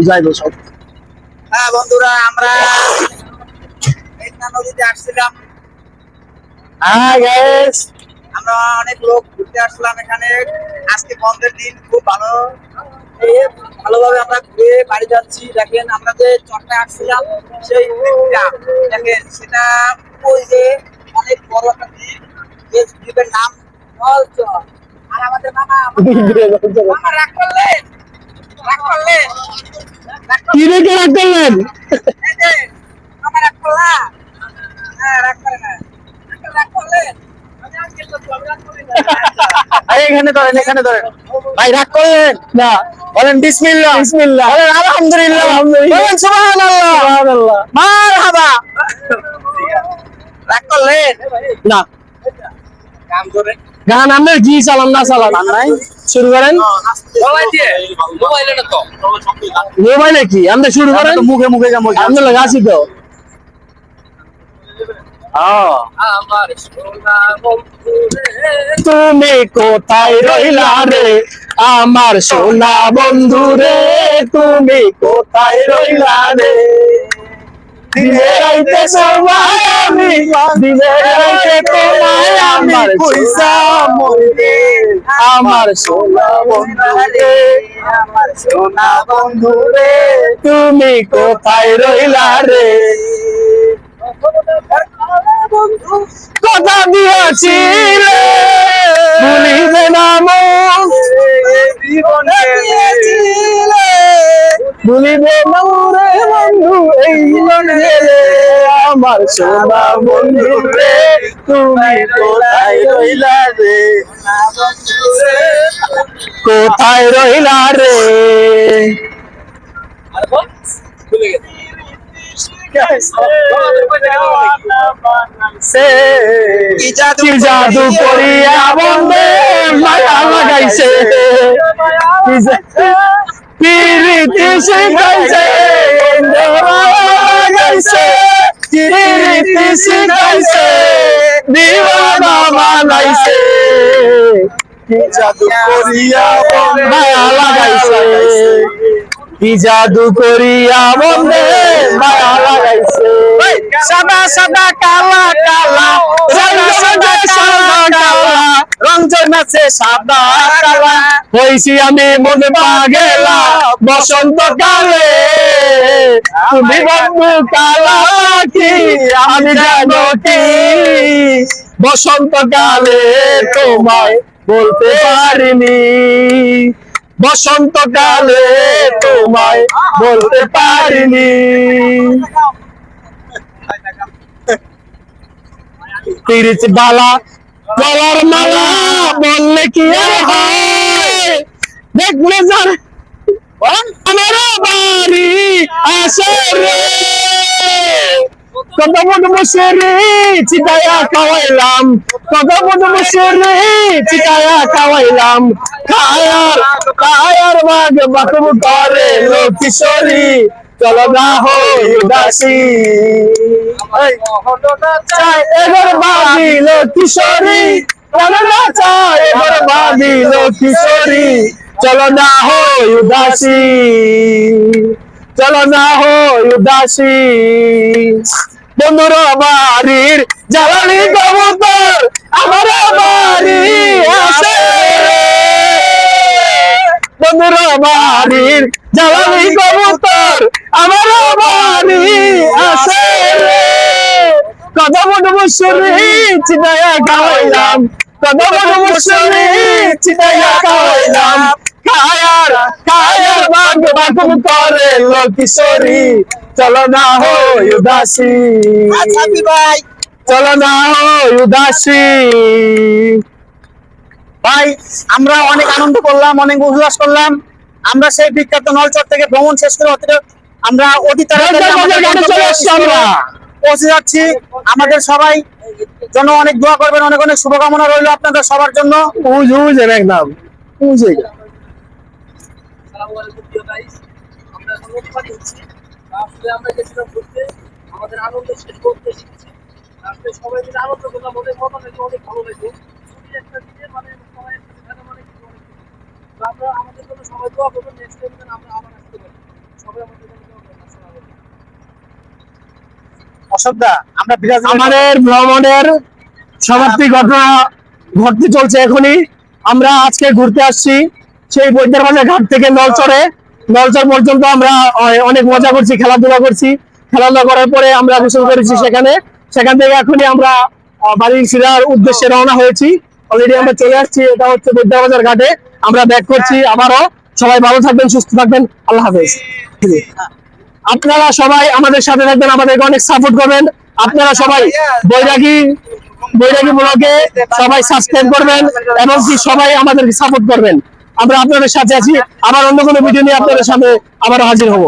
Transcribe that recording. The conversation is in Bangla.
যাইবো সব। হ্যাঁ বন্ধুরা, আমরা মেঘনা নদীতে আসছিলাম। হাই গাইস, আমরা অনেক লোক ঘুরতে আসলাম এখানে। আজকে বন্ধের দিন, খুব ভালো ভালোভাবে আমরা ঘুরে বাড়ি যাচ্ছি। দেখেন আমরা যে চটটা আসছিলাম, সেই দ্বীপটা দেখেন, সেটা ওই যে অনেক বড় একটা দ্বীপ, যে দ্বীপের নাম নলচর। আর আমাদের মামা মামা রাগ করলেন, রাগ করলেন, কি রেখে রাগ করলেন? এই যে মামা রাগ করলা। হ্যাঁ, রাগ করে না, রাগ করলেন। আমি আজকে তো রাগ করি না। এখানে ধরেন, এখানে ধরেন। ভাই রাগ করলেন না, বলেন বিসমিল্লাহ, বিসমিল্লাহ, বলেন আলহামদুলিল্লাহ, বলেন সুবহানাল্লাহ, সুবহানাল্লাহ, মারহাবা। রাগ করলেন না, কাম করে গান আমরা কি চালান না চালান নাই, শুরু করেন। মোবাইলে কি আমরা শুরু করেন, মুখে মুখে যাবো। আমরা লাগাছি তো। আমার সোনা বন্ধু রে, তুমি কোথায় রইলা রে, আমার সোনা বন্ধু রে, তুমি কোথায় রইলা রে। দিনে রাইতে সবাই আমি, দিনে রাইতে তোমায় আমি কইসা মরে, আমার সোনা বন্ধু রে, আমার সোনা বন্ধু রে, তুমি কোথায় রইলা রে। বন্ধু কথা দিয়েছিলে ভুলিবে না মন, জীবনে দিয়েছিলে ভুলিবে না রে বন্ধু এই মনে রে, আমার সোনা বন্ধু রে, তুমি কোথায় রইলা রে, কোথায় রইলা রে। কি জাদু করিয়া বন্দে মায়া লাগাইছে, প্রীতি শিখাইছে লাগাইছে, প্রীতি শিখাইছে দিওয়ানা বানাইছে, কি জাদু করিয়া মায়া লাগাইছে, কি জাদু করিয়া বন্দে মায়া লাগাইছে। সাদা সাদা কালা কালা, সাদা সাদা সাদা কালা, রঞ্জন আছে সাদা কালা, হইছি আমি মনে পাগেলা বসন্ত কালে, তুমি বন্ধু কালা কি আমি জানো কি, বসন্ত কালে তোমায় বলতে পারিনি, বসন্ত কালে তোমায় বলতে পারিনি। তিরিচ বালা গলার মালা বললে কি আর হয়, দেখলে যার আমার বাড়ি আসে রে, কত বড় মুসুরি চিটায়া খাওয়াইলাম, কত বড় মুসুরি চিটায়া খাওয়াইলাম, কায়ার কায়ার বাগ বাকব করে লো কিশোরী, চলো না হই উদাসী, চাই এবার বাঁধিল কিশোরী, চলো না চাই এবার বাঁধিল কিশোরী, চলো না হই উদাসী, চলো না হই উদাসী। বন্ধুর বাড়ির জ্বালানি কবুতর আমার বাড়ি আসে, বন্ধুর বাড়ির জ্বালানি কবুতর আমার বাড়ি আসে রে, কত বড় মুসুরি চিটায়া খাওয়াইলাম, কত বড় মুসুরি চিটায়া খাওয়াইলাম, কায়ার কায়ার বাগ বাকব করে লো কিশোরী, চলো না হই উদাসী, আচ্ছা ভাই, চলো না হই উদাসী। ভাই আমরা অনেক আনন্দ করলাম, অনেক উল্লাস করলাম। আমরা সেই বিখ্যাত নলচর থেকে ভ্রমণ শেষ করে আমরা অতি তাড়াতাড়ি আমাদের চলে এসছি আমরা, পৌঁছে যাচ্ছি। আমাদের সবাই জন্য অনেক দোয়া করবেন, অনেক অনেক শুভকামনা রইল আপনাদের সবার জন্য। বুঝে একদম বুঝে। আমরা গেছিলাম ঘুরতে, আমাদের আনন্দ শেষ করতে শিখেছি। সবাই মিলে আনন্দ করলাম, অনেক মজা লাগলো, অনেক ভালো লাগলো। একটা দিনে মানে সবাই একসাথে থাকা মানে কিন্তু অনেক কিছু। আমরা আমাদের জন্য সবাই দোয়া করবেন, নেক্সট টাইম আমরা আবার আসতে পারি। অশোকদা, আমরা বিরাজ আমাদের ভ্রমণের সমাপ্তি ঘটনা ঘটতে চলছে এখনই। আমরা আজকে ঘুরতে আসছি সেই বৈদ্যের বাজার ঘাট থেকে নলচরে, নলচর পর্যন্ত আমরা অনেক মজা করছি, খেলাধুলা করছি। খেলাধুলা করার পরে আমরা গোসল করেছি সেখানে। সেখান থেকে এখনই আমরা বাড়ি ফেরার উদ্দেশ্যে রওনা হয়েছি। অলরেডি আমরা চলে আসছি, এটা হচ্ছে বৈদ্যের বাজার ঘাটে। আমরা ব্যাক করছি আবারও। সবাই ভালো থাকবেন, সুস্থ থাকবেন, আল্লাহ হাফেজ। আপনারা সবাই আমাদের সাথে থাকবেন, আমাদেরকে অনেক সাপোর্ট করবেন। আপনারা সবাই বৈরাগী বৈরাগী ব্লগে সবাই সাবস্ক্রাইব করবেন এবং কি সবাই আমাদেরকে সাপোর্ট করবেন। আমরা আপনাদের সাথে আছি। আবার অন্য কোনো ভিডিও নিয়ে আপনাদের সামনে আবার হাজির হব।